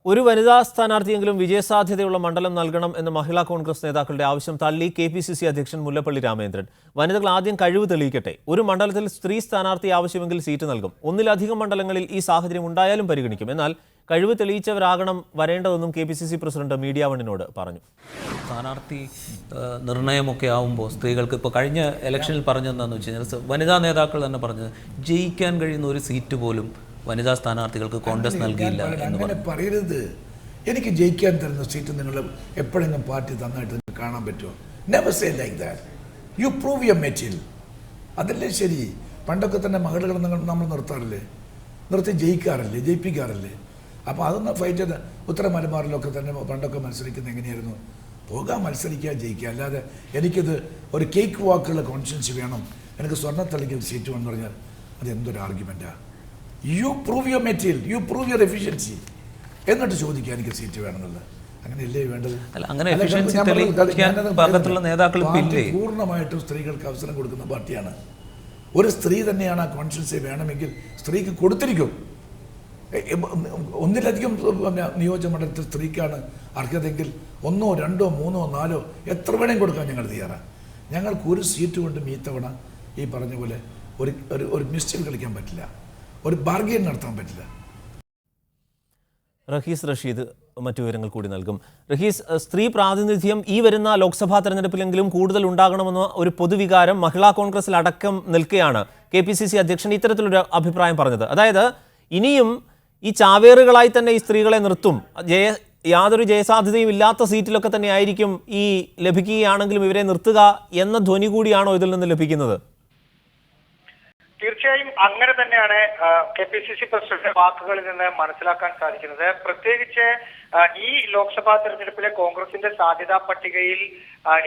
ഒരു വനിതാ സ്ഥാനാർത്ഥിയെങ്കിലും വിജയസാധ്യതയുള്ള മണ്ഡലം നൽകണം എന്ന മഹിളാ കോൺഗ്രസ് നേതാക്കളുടെ ആവശ്യം തള്ളി KPCC അധ്യക്ഷൻ മുല്ലപ്പള്ളി രാമചന്ദ്രൻ. വനിതകൾ ആദ്യം കഴിവ് തെളിയിക്കട്ടെ. ഒരു മണ്ഡലത്തിൽ സ്ത്രീ സ്ഥാനാർത്ഥി ആവശ്യമെങ്കിൽ സീറ്റ് നൽകും. ഒന്നിലധികം മണ്ഡലങ്ങളിൽ ഈ സാഹചര്യം ഉണ്ടായാലും പരിഗണിക്കും. എന്നാൽ കഴിവ് തെളിയിച്ചവരാകണം വരേണ്ടതെന്നും KPCC പ്രസിഡന്റ് മീഡിയ വണ്ണിനോട് പറഞ്ഞു. സ്ഥാനാർത്ഥി നിർണയമൊക്കെ ആവുമ്പോൾ സ്ത്രീകൾക്ക് ഇപ്പോൾ കഴിഞ്ഞ ഇലക്ഷനിൽ പറഞ്ഞതെന്താണെന്ന് വെച്ച് കഴിഞ്ഞാൽ വനിതാ നേതാക്കൾ തന്നെ പറഞ്ഞത് ജയിക്കാൻ കഴിയുന്ന ഒരു സീറ്റ് പോലും വനിതാ സ്ഥാനാർത്ഥികൾക്ക് കോൺഗ്രസ് നൽകിയില്ല എന്ന് പറയരുത്. എനിക്ക് ജയിക്കാൻ തരുന്ന സീറ്റ് നിങ്ങൾ എപ്പോഴെങ്കിലും പാർട്ടി തന്നായിട്ട് കാണാൻ പറ്റുമോ? Never say like that. U prove your material. അതല്ലേ ശരി. പണ്ടൊക്കെ തന്നെ മകളുകൾ നമ്മൾ നിർത്താറില്ലേ, നിർത്തി ജയിപ്പിക്കാറില്ലേ? അപ്പോൾ അതൊന്ന് ഫൈറ്റ് ചെയ്ത് ഉത്തര മലബാറിലൊക്കെ തന്നെ പണ്ടൊക്കെ മത്സരിക്കുന്നത് എങ്ങനെയായിരുന്നു? പോകാൻ മത്സരിക്കുക, ജയിക്കുക. അല്ലാതെ എനിക്കിത് ഒരു കേക്ക് വാക്കുള്ള കോൺഷ്യൻസ് വേണം, എനിക്ക് സ്വർണ്ണത്തളിക്ക് സീറ്റ് വേണമെന്ന് പറഞ്ഞാൽ അത് എന്തൊരു ആർഗ്യുമെൻറ്റാണ്? You prove your material, you prove your efficiency, എന്നിട്ട് ചോദിക്കുക എനിക്ക് സീറ്റ് വേണമെന്നുള്ളത്. അങ്ങനെയല്ലേ വേണ്ടത്? പൂർണ്ണമായിട്ടും സ്ത്രീകൾക്ക് അവസരം കൊടുക്കുന്ന പാർട്ടിയാണ്. ഒരു സ്ത്രീ തന്നെയാണ് ആ കോൺഷ്യൻസി വേണമെങ്കിൽ സ്ത്രീക്ക് കൊടുത്തിരിക്കും. ഒന്നിലധികം നിയോജകമണ്ഡലത്തിൽ സ്ത്രീക്കാണ് അർഹതയെങ്കിൽ 1, 2, 3, 4 എത്ര വേണേലും കൊടുക്കാൻ ഞങ്ങൾ തയ്യാറാണ്. ഞങ്ങൾക്ക് ഒരു സീറ്റ് കൊണ്ടും ഈ തവണ ഈ പറഞ്ഞ പോലെ ഒരു മിസ്റ്റേക്ക് കളിക്കാൻ പറ്റില്ല, ഒരു ബാർഗെയിൻ നടത്താൻ പറ്റില്ല. റഹീസ് റഷീദ് മറ്റു വിവരങ്ങൾ കൂടി നൽകും. റഹീസ്, സ്ത്രീ പ്രാതിനിധ്യം ഈ വരുന്ന ലോക്സഭാ തെരഞ്ഞെടുപ്പിലെങ്കിലും കൂടുതൽ ഉണ്ടാകണമെന്ന ഒരു പൊതുവികാരം മഹിളാ കോൺഗ്രസിൽ അടക്കം നിൽക്കുകയാണ് KPCC അധ്യക്ഷൻ ഇത്തരത്തിലൊരു അഭിപ്രായം പറഞ്ഞത്. അതായത് ഇനിയും ഈ ചാവേറുകളായി തന്നെ ഈ സ്ത്രീകളെ നിർത്തും, യാതൊരു ജയസാധ്യതയും ഇല്ലാത്ത സീറ്റിലൊക്കെ തന്നെ ആയിരിക്കും ഈ ലഭിക്കുകയാണെങ്കിലും ഇവരെ നിർത്തുക എന്ന ധ്വനി കൂടിയാണോ ഇതിൽ നിന്ന് ലഭിക്കുന്നത്? തീർച്ചയായും അങ്ങനെ തന്നെയാണ് KPCC പ്രസിഡന്റ് വാക്കുകളിൽ നിന്ന് മനസ്സിലാക്കാൻ സാധിക്കുന്നത്. പ്രത്യേകിച്ച് ഈ ലോക്സഭാ തെരഞ്ഞെടുപ്പിലെ കോൺഗ്രസിന്റെ സാധ്യതാ പട്ടികയിൽ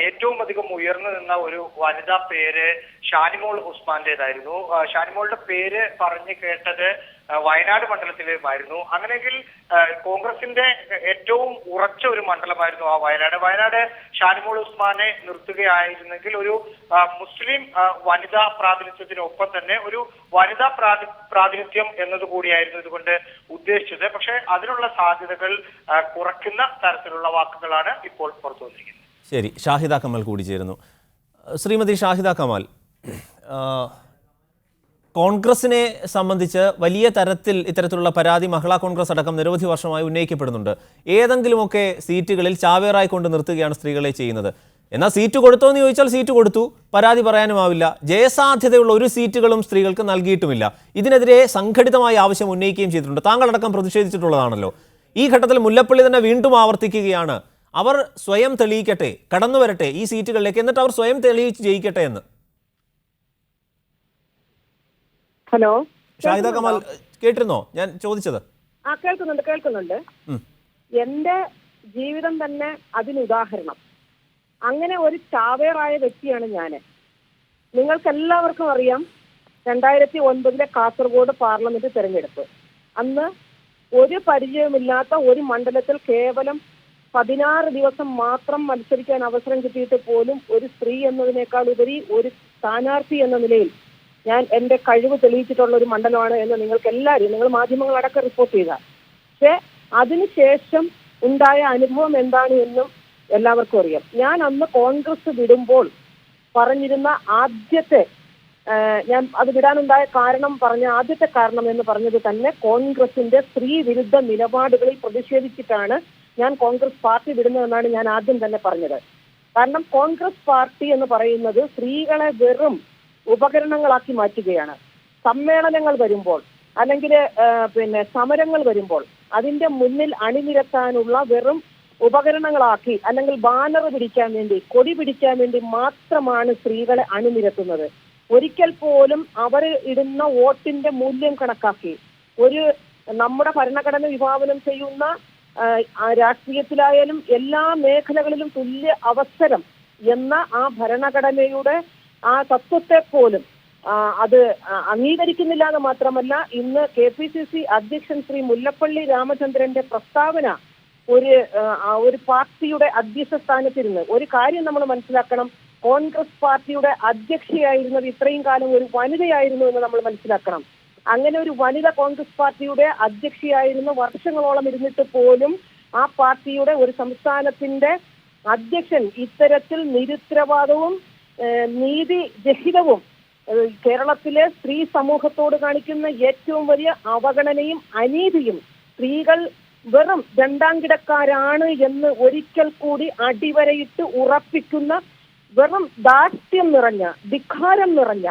ഏറ്റവും അധികം ഉയർന്നു നിന്ന ഒരു വനിതാ പേര് ഷാനിമോൾ ഉസ്മാന്റേതായിരുന്നു. ഷാനിമോളുടെ പേര് പറഞ്ഞു കേട്ടത് വയനാട് മണ്ഡലത്തിലുമായിരുന്നു. അങ്ങനെയെങ്കിൽ കോൺഗ്രസിന്റെ ഏറ്റവും ഉറച്ച ഒരു മണ്ഡലമായിരുന്നു ആ വയനാട്. ഷാനിമോൾ ഉസ്മാനെ നിർത്തുകയായിരുന്നെങ്കിൽ ഒരു മുസ്ലിം വനിതാ പ്രാതിനിധ്യത്തിനൊപ്പം തന്നെ ഒരു വനിതാ പ്രാതിനിധ്യം എന്നതുകൂടിയായിരുന്നു ഇതുകൊണ്ട് ഉദ്ദേശിച്ചത്. പക്ഷെ അതിനുള്ള സാധ്യതകൾ കുറയ്ക്കുന്ന തരത്തിലുള്ള വാക്കുകളാണ് ഇപ്പോൾ പുറത്തു വന്നിരിക്കുന്നത്. ശരി, ഷാഹിദ കമാൽ കൂടി ചേരുന്നു. ശ്രീമതി ഷാഹിദ കമാൽ, കോൺഗ്രസിനെ സംബന്ധിച്ച് വലിയ തരത്തിൽ ഇത്തരത്തിലുള്ള പരാതി മഹിളാ കോൺഗ്രസ് അടക്കം നിരവധി വർഷമായി ഉന്നയിക്കപ്പെടുന്നുണ്ട്. ഏതെങ്കിലുമൊക്കെ സീറ്റുകളിൽ ചാവേറായി കൊണ്ട് നിർത്തുകയാണ് സ്ത്രീകളെ ചെയ്യുന്നത്. എന്നാൽ സീറ്റ് കൊടുത്തോ എന്ന് ചോദിച്ചാൽ സീറ്റ് കൊടുത്തു, പരാതി പറയാനുമാവില്ല. ജയസാധ്യതയുള്ള ഒരു സീറ്റുകളും സ്ത്രീകൾക്ക് നൽകിയിട്ടുമില്ല. ഇതിനെതിരെ സംഘടിതമായ ആവശ്യം ഉന്നയിക്കുകയും ചെയ്തിട്ടുണ്ട്. താങ്കളടക്കം പ്രതിഷേധിച്ചിട്ടുള്ളതാണല്ലോ. ഈ ഘട്ടത്തിൽ മുല്ലപ്പള്ളി തന്നെ വീണ്ടും ആവർത്തിക്കുകയാണ്, അവർ സ്വയം തെളിയിക്കട്ടെ, കടന്നു വരട്ടെ ഈ സീറ്റുകളിലേക്ക്, എന്നിട്ട് അവർ സ്വയം തെളിയിച്ച് ജയിക്കട്ടെ എന്ന്. ഹലോ ഷാഹിദ കമാൽ, കേട്ടിരുന്നോ ഞാൻ ചോദിച്ചത്? കേൾക്കുന്നുണ്ട്. എന്റെ ജീവിതം തന്നെ അതിനുദാഹരണം. അങ്ങനെ ഒരു ചാവേറായ വ്യക്തിയാണ് ഞാൻ. നിങ്ങൾക്ക് എല്ലാവർക്കും അറിയാം, 2009 കാസർഗോഡ് പാർലമെന്റ് തെരഞ്ഞെടുപ്പ്. അന്ന് ഒരു പരിചയമില്ലാത്ത ഒരു മണ്ഡലത്തിൽ കേവലം 16 ദിവസം മാത്രം മത്സരിക്കാൻ അവസരം കിട്ടിയിട്ട് പോലും ഒരു സ്ത്രീ എന്നതിനേക്കാൾ ഉപരി ഒരു സ്ഥാനാർത്ഥി എന്ന നിലയിൽ ഞാൻ എന്റെ കഴിവ് തെളിയിച്ചിട്ടുള്ള ഒരു മണ്ഡലമാണ് എന്ന് നിങ്ങൾക്ക് എല്ലാവരും, നിങ്ങൾ മാധ്യമങ്ങളടക്കം റിപ്പോർട്ട് ചെയ്ത. പക്ഷെ അതിനുശേഷം ഉണ്ടായ അനുഭവം എന്താണ് എന്നും എല്ലാവർക്കും അറിയാം. ഞാൻ അന്ന് കോൺഗ്രസ് വിടുമ്പോൾ പറഞ്ഞിരുന്ന ആദ്യത്തെ, ഞാൻ അത് വിടാനുണ്ടായ ആദ്യത്തെ കാരണം എന്ന് പറഞ്ഞത് തന്നെ കോൺഗ്രസിന്റെ സ്ത്രീ വിരുദ്ധ നിലപാടുകളിൽ പ്രതിഷേധിച്ചിട്ടാണ് ഞാൻ കോൺഗ്രസ് പാർട്ടി വിടുന്നതെന്നാണ് ഞാൻ ആദ്യം തന്നെ പറഞ്ഞത്. കാരണം കോൺഗ്രസ് പാർട്ടി എന്ന് പറയുന്നത് സ്ത്രീകളെ വെറും ഉപകരണങ്ങളാക്കി മാറ്റുകയാണ്. സമ്മേളനങ്ങൾ വരുമ്പോൾ അല്ലെങ്കിൽ സമരങ്ങൾ വരുമ്പോൾ അതിന്റെ മുന്നിൽ അണിനിരത്താനുള്ള വെറും ഉപകരണങ്ങളാക്കി, അല്ലെങ്കിൽ ബാനർ പിടിക്കാൻ വേണ്ടി, കൊടി പിടിക്കാൻ വേണ്ടി മാത്രമാണ് സ്ത്രീകളെ അണിനിരത്തുന്നത്. ഒരിക്കൽ പോലും അവർ ഇടുന്ന വോട്ടിന്റെ മൂല്യം കണക്കാക്കി നമ്മുടെ ഭരണഘടന വിഭാവനം ചെയ്യുന്ന രാഷ്ട്രീയത്തിലായാലും എല്ലാ മേഖലകളിലും തുല്യ അവസരം എന്ന ആ ഭരണഘടനയുടെ ആ തത്വത്തെ പോലും അത് അംഗീകരിക്കുന്നില്ല എന്ന് മാത്രമല്ല, ഇന്ന് KPCC അധ്യക്ഷൻ ശ്രീ മുല്ലപ്പള്ളി രാമചന്ദ്രന്റെ പ്രസ്താവന ഒരു പാർട്ടിയുടെ അധ്യക്ഷ സ്ഥാനത്തിരുന്ന് ഒരു കാര്യം നമ്മൾ മനസ്സിലാക്കണം. കോൺഗ്രസ് പാർട്ടിയുടെ അധ്യക്ഷയായിരുന്നത് ഇത്രയും കാലം ഒരു വനിതയായിരുന്നു എന്ന് നമ്മൾ മനസ്സിലാക്കണം. അങ്ങനെ ഒരു വനിതാ കോൺഗ്രസ് പാർട്ടിയുടെ അധ്യക്ഷയായിരുന്ന വർഷങ്ങളോളം ഇരുന്നിട്ട് പോലും ആ പാർട്ടിയുടെ ഒരു സംസ്ഥാനത്തിന്റെ അധ്യക്ഷൻ ഇത്തരത്തിൽ നിരുത്തരവാദവും നീതിരഹിതവും കേരളത്തിലെ സ്ത്രീ സമൂഹത്തോട് കാണിക്കുന്ന ഏറ്റവും വലിയ അവഗണനയും അനീതിയും, സ്ത്രീകൾ വെറും രണ്ടാം കിടക്കാരാണ് എന്ന് ഒരിക്കൽ കൂടി അടിവരയിട്ട് ഉറപ്പിക്കുന്ന വെറും ധാർഷ്ട്യം നിറഞ്ഞ, ധിക്കാരം നിറഞ്ഞ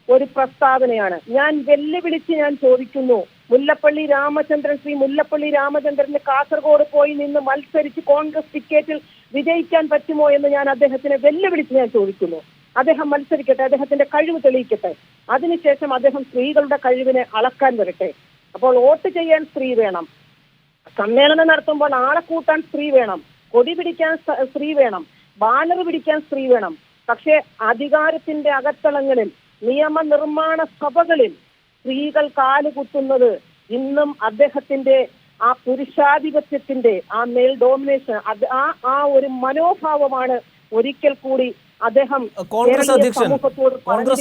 ഒരു പ്രസ്താവനയാണ്. ഞാൻ വെല്ലുവിളിച്ച് ഞാൻ ചോദിക്കുന്നു, ശ്രീ മുല്ലപ്പള്ളി രാമചന്ദ്രന് കാസർഗോഡ് പോയി നിന്ന് മത്സരിച്ച് കോൺഗ്രസ് ടിക്കറ്റിൽ വിജയിക്കാൻ പറ്റുമോ എന്ന് ഞാൻ അദ്ദേഹത്തിനെ വെല്ലുവിളിച്ച് ഞാൻ ചോദിക്കുന്നു. അദ്ദേഹം മത്സരിക്കട്ടെ, അദ്ദേഹത്തിന്റെ കഴിവ് തെളിയിക്കട്ടെ. അതിനുശേഷം അദ്ദേഹം സ്ത്രീകളുടെ കഴിവിനെ അളക്കാൻ വരട്ടെ. അപ്പോൾ വോട്ട് ചെയ്യാൻ സ്ത്രീ വേണം, സമ്മേളനം നടത്തുമ്പോൾ ആളെ കൂട്ടാൻ സ്ത്രീ വേണം, കൊടി പിടിക്കാൻ സ്ത്രീ വേണം, ബാനർ പിടിക്കാൻ സ്ത്രീ വേണം. പക്ഷേ അധികാരത്തിന്റെ അകത്തളങ്ങളിൽ, നിയമനിർമ്മാണ സഭകളിൽ സ്ത്രീകൾ കാലുകുത്തുന്നത് ഇന്നും അദ്ദേഹത്തിന്റെ ആ പുരുഷാധിപത്യത്തിന്റെ, ആ മെയിൽ ഡോമിനേഷൻ, ആ ഒരു മനോഭാവമാണ് ഒരിക്കൽ കൂടി അദ്ദേഹം കോൺഗ്രസ്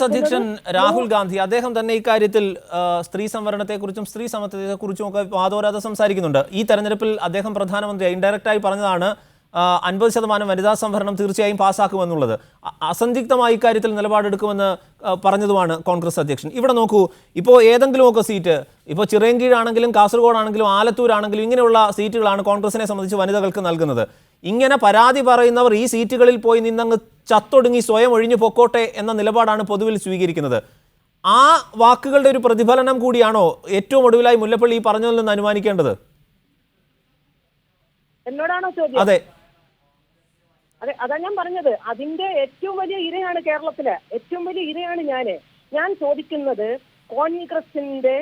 അധ്യക്ഷൻ രാഹുൽ ഗാന്ധി അദ്ദേഹം തന്നെ ഇക്കാര്യത്തിൽ സ്ത്രീ സംവരണത്തെക്കുറിച്ചും സ്ത്രീ സമത്വത്തെക്കുറിച്ചും ഒക്കെ വാദോരാതെ സംസാരിക്കുന്നുണ്ട്. ഈ തെരഞ്ഞെടുപ്പിൽ അദ്ദേഹം പ്രധാനമന്ത്രി ഇൻഡയറക്റ്റായി പറഞ്ഞതാണ് 50% വനിതാ സംവരണം തീർച്ചയായും പാസ്സാക്കുമെന്നുള്ളത്. അസന്ദിഗ്ധമായി ഇക്കാര്യത്തിൽ നിലപാടെടുക്കുമെന്ന് പറഞ്ഞതുമാണ് കോൺഗ്രസ് അധ്യക്ഷൻ. ഇവിടെ നോക്കൂ, ഇപ്പോൾ ഏതെങ്കിലുമൊക്കെ സീറ്റ്, ഇപ്പോൾ ചിറയൻകീഴാണെങ്കിലും കാസർഗോഡാണെങ്കിലും ആലത്തൂരാണെങ്കിലും ഇങ്ങനെയുള്ള സീറ്റുകളാണ് കോൺഗ്രസിനെ സംബന്ധിച്ച് വനിതകൾക്ക് നൽകുന്നത്. ഇങ്ങനെ പരാതി പറയുന്നവർ ഈ സീറ്റുകളിൽ പോയി നിന്നങ്ങ് ചത്തൊടുങ്ങി സ്വയം ഒഴിഞ്ഞു പൊക്കോട്ടെ എന്ന നിലപാടാണ് പൊതുവിൽ സ്വീകരിക്കുന്നത്. ആ വാക്കുകളുടെ ഒരു പ്രതിഫലനം കൂടിയാണോ ഏറ്റവും ഒടുവിലായി മുല്ലപ്പള്ളി ഈ പറഞ്ഞതിൽ നിന്ന് അനുമാനിക്കേണ്ടത്? എന്നോടാണോ ചോദ്യം? അതെ, അതാ ഞാൻ പറഞ്ഞത്. അതിന്റെ ഏറ്റവും വലിയ ഇരയാണ് കേരളത്തിലെ, ഏറ്റവും വലിയ ഇരയാണ് ഞാൻ ചോദിക്കുന്നത്. കോൺഗ്രസിന്റെ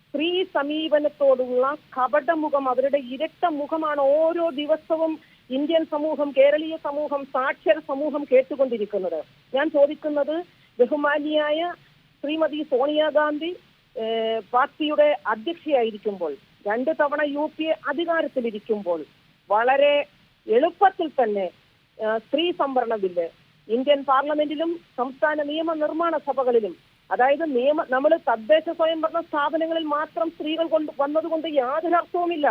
സ്ത്രീ സമീപനത്തോടുള്ള കപടമുഖം, അവരുടെ ഇരട്ട മുഖമാണ് ഓരോ ദിവസവും ഇന്ത്യൻ സമൂഹം, കേരളീയ സമൂഹം, സാക്ഷര സമൂഹം കേട്ടുകൊണ്ടിരിക്കുന്നത്. ഞാൻ ചോദിക്കുന്നത്, ബഹുമാനിയായ ശ്രീമതി സോണിയാഗാന്ധി പാർട്ടിയുടെ അധ്യക്ഷയായിരിക്കുമ്പോൾ, 2 തവണ UPA അധികാരത്തിലിരിക്കുമ്പോൾ വളരെ എളുപ്പത്തിൽ തന്നെ സ്ത്രീ സംവരണ ബില്ല് ഇന്ത്യൻ പാർലമെന്റിലും സംസ്ഥാന നിയമനിർമ്മാണ സഭകളിലും, അതായത് നമ്മൾ തദ്ദേശ സ്വയംഭരണ സ്ഥാപനങ്ങളിൽ മാത്രം സ്ത്രീകൾ വന്നതുകൊണ്ട് യാതൊരു അർത്ഥവുമില്ല.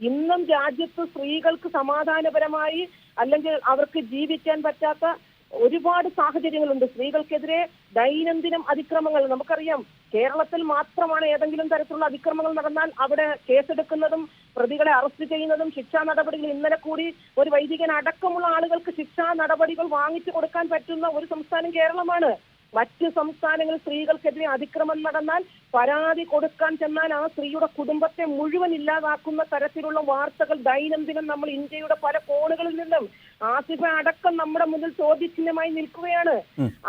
ഇന്നും രാജ്യത്ത് സ്ത്രീകൾക്ക് സമാധാനപരമായി അല്ലെങ്കിൽ അവർക്ക് ജീവിക്കാൻ പറ്റാത്ത ഒരുപാട് സാഹചര്യങ്ങളുണ്ട്. സ്ത്രീകൾക്കെതിരെ ദൈനംദിനം അതിക്രമങ്ങൾ നമുക്കറിയാം. കേരളത്തിൽ മാത്രമാണ് ഏതെങ്കിലും തരത്തിലുള്ള അതിക്രമങ്ങൾ നടന്നാൽ അവിടെ കേസെടുക്കുന്നതും പ്രതികളെ അറസ്റ്റ് ചെയ്യുന്നതും ശിക്ഷാ നടപടികൾ. ഇന്നലെ കൂടി ഒരു വൈദികൻ അടക്കമുള്ള ആളുകൾക്ക് ശിക്ഷാ നടപടികൾ വാങ്ങിച്ചു കൊടുക്കാൻ പറ്റുന്ന ഒരു സംസ്ഥാനം കേരളമാണ്. മറ്റ് സംസ്ഥാനങ്ങളിൽ സ്ത്രീകൾക്കെതിരെ അതിക്രമം നടന്നാൽ പരാതി കൊടുക്കാൻ ചെന്നാൽ ആ സ്ത്രീയുടെ കുടുംബത്തെ മുഴുവൻ ഇല്ലാതാക്കുന്ന തരത്തിലുള്ള വാർത്തകൾ ദൈനംദിനം നമ്മൾ ഇന്ത്യയുടെ പല കോണുകളിൽ നിന്നും ആസിഫ അടക്കം നമ്മുടെ മുന്നിൽ ചോദ്യചിഹ്നമായി നിൽക്കുകയാണ്.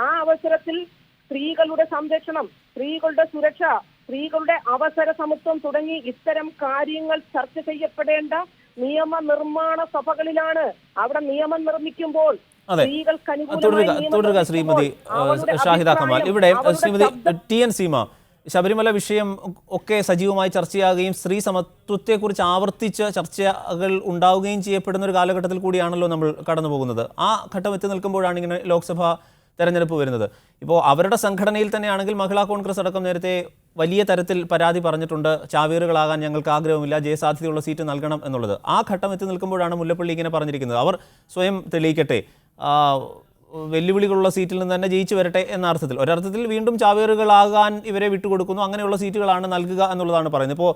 ആ അവസരത്തിൽ സ്ത്രീകളുടെ സംരക്ഷണം, സ്ത്രീകളുടെ സുരക്ഷ, സ്ത്രീകളുടെ അവസര സമത്വം തുടങ്ങി ഇത്തരം കാര്യങ്ങൾ ചർച്ച ചെയ്യപ്പെടേണ്ട നിയമനിർമ്മാണ സഭകളിലാണ്. അവിടെ നിയമം നിർമ്മിക്കുമ്പോൾ തുടരുക ശ്രീമതി ഷാഹിദ കമാൽ. ഇവിടെ ശ്രീമതി TN സീമ, ശബരിമല വിഷയം ഒക്കെ സജീവമായി ചർച്ചയാകുകയും സ്ത്രീ സമത്വത്തെക്കുറിച്ച് ആവർത്തിച്ച് ചർച്ചകൾ ഉണ്ടാവുകയും ചെയ്യപ്പെടുന്ന ഒരു കാലഘട്ടത്തിൽ കൂടിയാണല്ലോ നമ്മൾ കടന്നു പോകുന്നത്. ആ ഘട്ടം എത്തി നിൽക്കുമ്പോഴാണ് ഇങ്ങനെ ലോക്സഭാ തെരഞ്ഞെടുപ്പ് വരുന്നത്. ഇപ്പോൾ അവരുടെ സംഘടനയിൽ തന്നെയാണെങ്കിൽ മഹിളാ കോൺഗ്രസ് അടക്കം നേരത്തെ വലിയ തരത്തിൽ പരാതി പറഞ്ഞിട്ടുണ്ട്. ചാവേറുകളാകാൻ ഞങ്ങൾക്ക് ആഗ്രഹമില്ല, ജയസാധ്യതയുള്ള സീറ്റ് നൽകണം എന്നുള്ളത്. ആ ഘട്ടം എത്തി നിൽക്കുമ്പോഴാണ് മുല്ലപ്പള്ളി ഇങ്ങനെ പറഞ്ഞിരിക്കുന്നത്. അവർ സ്വയം തെളിയിക്കട്ടെ, വെല്ലുവിളികളുള്ള സീറ്റിൽ നിന്ന് തന്നെ ജയിച്ചു വരട്ടെ എന്ന അർത്ഥത്തിൽ. ഒരർത്ഥത്തിൽ വീണ്ടും ചാവേറുകളാകാൻ ഇവരെ വിട്ടുകൊടുക്കുന്നു, അങ്ങനെയുള്ള സീറ്റുകളാണ് നൽകുക എന്നുള്ളതാണ് പറയുന്നത്. ഇപ്പോൾ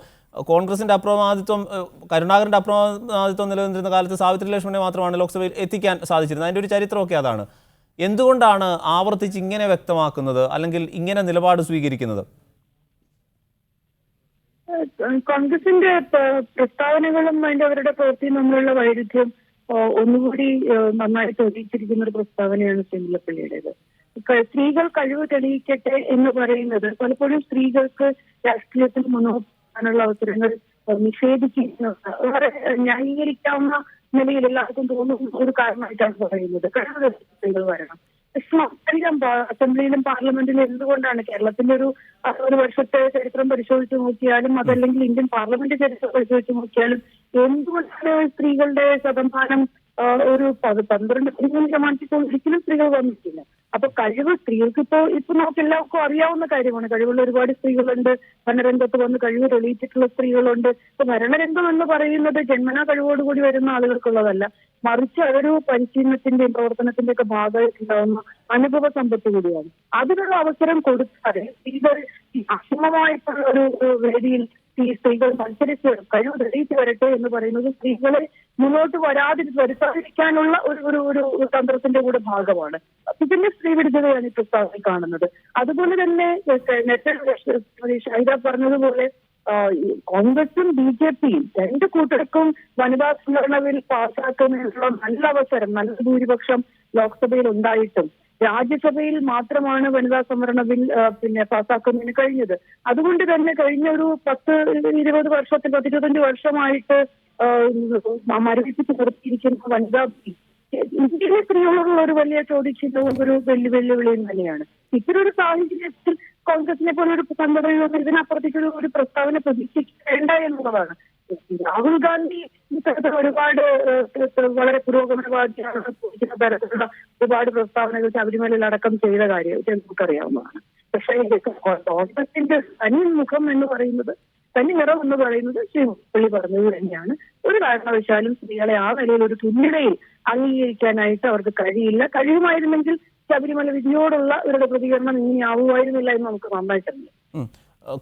കോൺഗ്രസിൻ്റെ അപ്രമാദിത്വം, കരുണാകരൻ്റെ അപ്രമാദിത്വം നിലനിന്നിരുന്ന കാലത്ത് സാവിത്രി ലക്ഷ്മണനെ മാത്രമാണ് ലോക്സഭയിൽ എത്തിക്കാൻ സാധിച്ചിരുന്നത്. അതിൻ്റെ ഒരു ചരിത്രമൊക്കെ അതാണ്. എന്തുകൊണ്ടാണ് ആവർത്തിച്ച് ഇങ്ങനെ വ്യക്തമാക്കുന്നത് അല്ലെങ്കിൽ ഇങ്ങനെ നിലപാട് സ്വീകരിക്കുന്നത്? കോൺഗ്രസിന്റെ പ്രസ്താവനകളും അതിന്റെ അവരുടെ പ്രവൃത്തിയും തമ്മിലുള്ള വൈരുദ്ധ്യം ഒന്നുകൂടി നന്നായി തെളിയിച്ചിരിക്കുന്ന ഒരു പ്രസ്താവനയാണ് മുല്ലപ്പള്ളിയുടേത്. സ്ത്രീകൾ കഴിവ് തെളിയിക്കട്ടെ എന്ന് പറയുന്നത് പലപ്പോഴും സ്ത്രീകൾക്ക് രാഷ്ട്രീയത്തിൽ മുന്നോട്ട് പോകാനുള്ള അവസരങ്ങൾ നിഷേധിച്ചിരിക്കുന്നത് ന്യായീകരിക്കാവുന്ന നിലയിൽ എല്ലാവർക്കും തോന്നുന്ന ഒരു കാരണമായിട്ടാണ് പറയുന്നത്. കഴിവ് സ്ത്രീകൾ വരണം. അസംബ്ലിയിലും പാർലമെന്റിലും എന്തുകൊണ്ടാണ് കേരളത്തിന്റെ ഒരു 60 വർഷത്തെ ചരിത്രം പരിശോധിച്ച് നോക്കിയാലും അതല്ലെങ്കിൽ ഇന്ത്യൻ പാർലമെന്റ് ചരിത്രം പരിശോധിച്ച് നോക്കിയാലും എന്തുകൊണ്ടാണ് സ്ത്രീകളുടെ ശതമാനം ഒരു 12 ശതമാനത്തിൽ ഒരിക്കലും സ്ത്രീകൾ വന്നിട്ടില്ല. അപ്പൊ കഴിവ് സ്ത്രീകൾക്ക് ഇപ്പൊ നമുക്ക് എല്ലാവർക്കും അറിയാവുന്ന കാര്യമാണ്. കഴിവുള്ള ഒരുപാട് സ്ത്രീകളുണ്ട്. ഭരണരംഗത്ത് വന്ന് കഴിവ് തെളിയിച്ചിട്ടുള്ള സ്ത്രീകളുണ്ട്. ഇപ്പൊ ഭരണരംഗം എന്ന് പറയുന്നത് ജന്മനാ കഴിവോടുകൂടി വരുന്ന ആളുകൾക്കുള്ളതല്ല, മറിച്ച് അതൊരു പരിശീലനത്തിന്റെയും പ്രവർത്തനത്തിന്റെ ഒക്കെ ഭാഗമായിട്ടുണ്ടാവുന്ന അനുഭവ സമ്പത്ത് കൂടിയാണ്. അതിനുള്ള അവസരം കൊടുത്താൽ സ്ത്രീകൾ അസമമായിട്ടുള്ള ഒരു വേദിയിൽ സ്ത്രീകൾ മത്സരിച്ച് കഴിവ് തെളിയിച്ച് വരട്ടെ എന്ന് പറയുന്നത് സ്ത്രീകളെ മുന്നോട്ട് വരുത്താതിരിക്കാനുള്ള ഒരു തന്ത്രത്തിന്റെ കൂടെ ഭാഗമാണ്. ഇതിന്റെ സ്ത്രീവിരുദ്ധതയാണ് ഈ പ്രസ്താവനയിൽ കാണുന്നത്. അതുപോലെ തന്നെ നേരത്തെ ഷാഹിദ പറഞ്ഞതുപോലെ കോൺഗ്രസും BJPയും രണ്ട് കൂട്ടർക്കും വനിതാ സംവരണ ബിൽ പാസ്സാക്കുന്നതിനുള്ള നല്ല അവസരം, നല്ല ഭൂരിപക്ഷം ലോക്സഭയിൽ ഉണ്ടായിട്ടും രാജ്യസഭയിൽ മാത്രമാണ് വനിതാ സംവരണ ബിൽ പാസ്സാക്കുന്നതിന് കഴിഞ്ഞത്. അതുകൊണ്ട് തന്നെ കഴിഞ്ഞ ഒരു 10-25 വർഷമായിട്ട് മരവിപ്പിച്ച് നിർത്തിയിരിക്കുന്ന വനിതാ ബിൽ ഇന്ത്യയിലെ സ്ത്രീകളോടുള്ള ഒരു വലിയ ചോദ്യചിഹ്നവും ഒരു വെല്ലുവിളിയും തന്നെയാണ്. ഇത്തരൊരു സാഹചര്യത്തിൽ കോൺഗ്രസിനെ പോലെ ഒരു സംഘടന ഇതിനപ്പുറത്തേക്ക് ഒരു പ്രസ്താവന പ്രതീക്ഷിക്കേണ്ട എന്നുള്ളതാണ്. രാഹുൽ ഗാന്ധി ഇത്തരത്തിൽ ഒരുപാട് വളരെ പുരോഗമനവാദിയാണ് തരത്തിലുള്ള ഒരുപാട് പ്രസ്താവനകൾ ശബരിമലയിൽ അടക്കം ചെയ്ത കാര്യം നമുക്കറിയാവുന്നതാണ്. പക്ഷേ കോൺഗ്രസിന്റെ തനി മുഖം എന്ന് പറയുന്നത്, തനി നിറം എന്ന് പറയുന്നത് ശ്രീ മുല്ലപ്പള്ളി പറഞ്ഞത് തന്നെയാണ്. ഒരു കാരണവശാലും സ്ത്രീകളെ ആ നിലയിൽ ഒരു തുല്യതയിൽ അംഗീകരിക്കാനായിട്ട് അവർക്ക് കഴിയില്ല. കഴിയുമായിരുന്നെങ്കിൽ ശബരിമല വിധിയോടുള്ള ഇവരുടെ പ്രതികരണം ഇങ്ങനെയാവുമായിരുന്നില്ല എന്ന് നമുക്ക് നന്നായിട്ടറിയാം.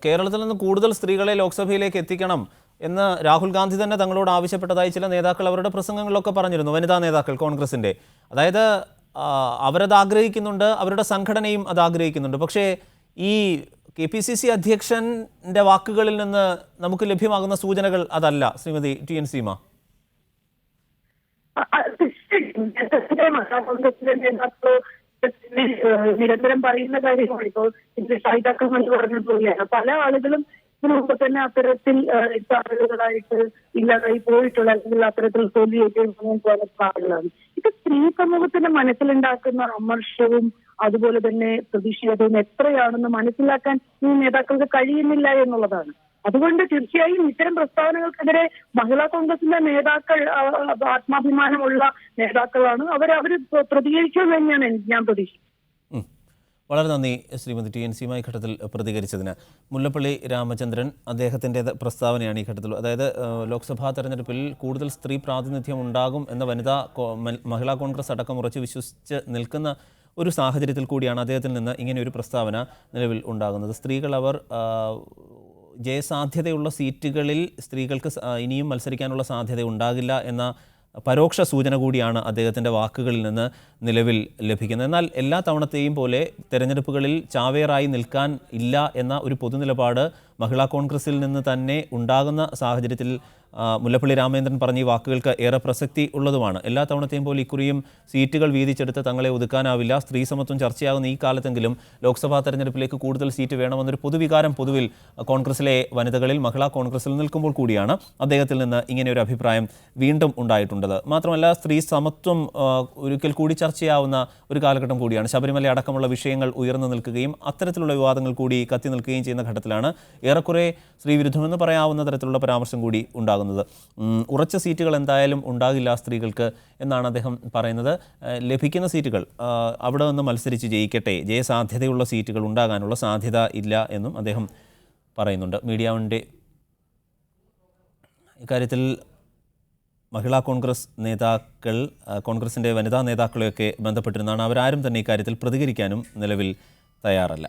കേരളത്തിൽ നിന്ന് കൂടുതൽ സ്ത്രീകളെ ലോക്സഭയിലേക്ക് എത്തിക്കണം എന്ന് രാഹുൽ ഗാന്ധി തന്നെ തങ്ങളോട് ആവശ്യപ്പെട്ടതായി ചില നേതാക്കൾ അവരുടെ പ്രസംഗങ്ങളിലൊക്കെ പറഞ്ഞിരുന്നു, വനിതാ നേതാക്കൾ കോൺഗ്രസിൻ്റെ. അതായത് അവരത് ആഗ്രഹിക്കുന്നുണ്ട്, അവരുടെ സംഘടനയും അത് ആഗ്രഹിക്കുന്നുണ്ട്. പക്ഷേ ഈ KPCC അധ്യക്ഷൻ്റെ വാക്കുകളിൽ നിന്ന് നമുക്ക് ലഭ്യമാകുന്ന സൂചനകൾ അതല്ല. ശ്രീമതി TN സീമ. നിരന്തരം പറയുന്ന കാര്യമാണ്. ഇപ്പോൾ ഷാഹിദാക്കൾ പറഞ്ഞതുപോലെയാണ് പല ആളുകളും ഇതിനു മുമ്പ് തന്നെ അത്തരത്തിൽ ആളുകളായിട്ട് ഇല്ലാതായി പോയിട്ടുള്ള, അല്ലെങ്കിൽ അത്തരത്തിൽ തോൽവിയേറ്റ ആളുകളാണ്. ഇത് സ്ത്രീ സമൂഹത്തിന്റെ മനസ്സിലുണ്ടാക്കുന്ന അമർഷവും അതുപോലെ തന്നെ പ്രതിഷേധവും എത്രയാണെന്ന് മനസ്സിലാക്കാൻ ഈ നേതാക്കൾക്ക് കഴിയുന്നില്ല എന്നുള്ളതാണ്. അതുകൊണ്ട് തീർച്ചയായും ഇത്തരം പ്രസ്താവനകൾക്കെതിരെ മഹിളാ കോൺഗ്രസിന്റെ നേതാക്കൾ ആത്മാഭിമാനമുള്ള നേതാക്കളാണ്. അവർ പ്രതികരിക്കുമെന്ന് തന്നെയാണ് ഞാൻ പ്രതീക്ഷിക്കുന്നത്. വളരെ നന്ദി ശ്രീമതി TN സീമ ഈ ഘട്ടത്തിൽ പ്രതികരിച്ചതിന്. മുല്ലപ്പള്ളി രാമചന്ദ്രൻ അദ്ദേഹത്തിൻ്റെ പ്രസ്താവനയാണ് ഈ ഘട്ടത്തിൽ. അതായത് ലോക്സഭാ തെരഞ്ഞെടുപ്പിൽ കൂടുതൽ സ്ത്രീ പ്രാതിനിധ്യം ഉണ്ടാകും എന്ന മഹിളാ കോൺഗ്രസ് അടക്കം ഉറച്ചു വിശ്വസിച്ച് നിൽക്കുന്ന ഒരു സാഹചര്യത്തിൽ കൂടിയാണ് അദ്ദേഹത്തിൽ നിന്ന് ഇങ്ങനെ ഒരു പ്രസ്താവന നിലവിൽ ഉണ്ടാകുന്നത്. സ്ത്രീകൾ അവർ ജയസാധ്യതയുള്ള സീറ്റുകളിൽ സ്ത്രീകൾക്ക് ഇനിയും മത്സരിക്കാനുള്ള സാധ്യത ഉണ്ടാകില്ല എന്ന പരോക്ഷ സൂചന കൂടിയാണ് അദ്ദേഹത്തിൻ്റെ വാക്കുകളിൽ നിന്ന് നിലവിൽ ലഭിക്കുന്നത്. എന്നാൽ എല്ലാ തവണത്തെയും പോലെ തെരഞ്ഞെടുപ്പുകളിൽ ചാവേറായി നിൽക്കാൻ ഇല്ല എന്ന ഒരു പൊതുനിലപാട് മഹിളാ കോൺഗ്രസിൽ നിന്ന് തന്നെ ഉണ്ടാകുന്ന സാഹചര്യത്തിൽ മുല്ലപ്പള്ളി രാമചന്ദ്രൻ പറഞ്ഞ ഈ വാക്കുകൾക്ക് ഏറെ പ്രസക്തി ഉള്ളതുമാണ്. എല്ലാ തവണത്തെയും പോലെ ഇക്കുറിയും സീറ്റുകൾ വീതിച്ചെടുത്ത് തങ്ങളെ ഒതുക്കാനാവില്ല, സ്ത്രീ സമത്വം ചർച്ചയാകുന്ന ഈ കാലത്തെങ്കിലും ലോക്സഭാ തെരഞ്ഞെടുപ്പിലേക്ക് കൂടുതൽ സീറ്റ് വേണമെന്നൊരു പൊതുവികാരം പൊതുവിൽ കോൺഗ്രസിലെ വനിതകളിൽ മഹിളാ കോൺഗ്രസിൽ നിൽക്കുമ്പോൾ കൂടിയാണ് അദ്ദേഹത്തിൽ നിന്ന് ഇങ്ങനെയൊരു അഭിപ്രായം വീണ്ടും ഉണ്ടായിട്ടുള്ളത്. മാത്രമല്ല സ്ത്രീ സമത്വം ഒരിക്കൽ കൂടി ചർച്ചയാവുന്ന ഒരു കാലഘട്ടം കൂടിയാണ്. ശബരിമല അടക്കമുള്ള വിഷയങ്ങൾ ഉയർന്നു നിൽക്കുകയും അത്തരത്തിലുള്ള വിവാദങ്ങൾ കൂടി കത്തി നിൽക്കുകയും ചെയ്യുന്ന ഘട്ടത്തിലാണ് ഏറെക്കുറെ സ്ത്രീവിരുദ്ധമെന്ന് പറയാവുന്ന തരത്തിലുള്ള പരാമർശം കൂടി ഉണ്ടാകുന്നത്. ഉറച്ച സീറ്റുകൾ എന്തായാലും ഉണ്ടാകില്ല സ്ത്രീകൾക്ക് എന്നാണ് അദ്ദേഹം പറയുന്നത്. ലഭിക്കുന്ന സീറ്റുകൾ അവിടെ നിന്ന് മത്സരിച്ച് ജയിക്കട്ടെ, ജയസാധ്യതയുള്ള സീറ്റുകൾ ഉണ്ടാകാനുള്ള സാധ്യത ഇല്ല എന്നും അദ്ദേഹം പറയുന്നുണ്ട്. മീഡിയ വണ്ണിൻ്റെ ഇക്കാര്യത്തിൽ മഹിളാ കോൺഗ്രസ് നേതാക്കൾ കോൺഗ്രസിൻ്റെ വനിതാ നേതാക്കളെയൊക്കെ ബന്ധപ്പെട്ടിരുന്നതാണ്. അവരാരും തന്നെ ഇക്കാര്യത്തിൽ പ്രതികരിക്കാനും നിലവിൽ തയ്യാറല്ല.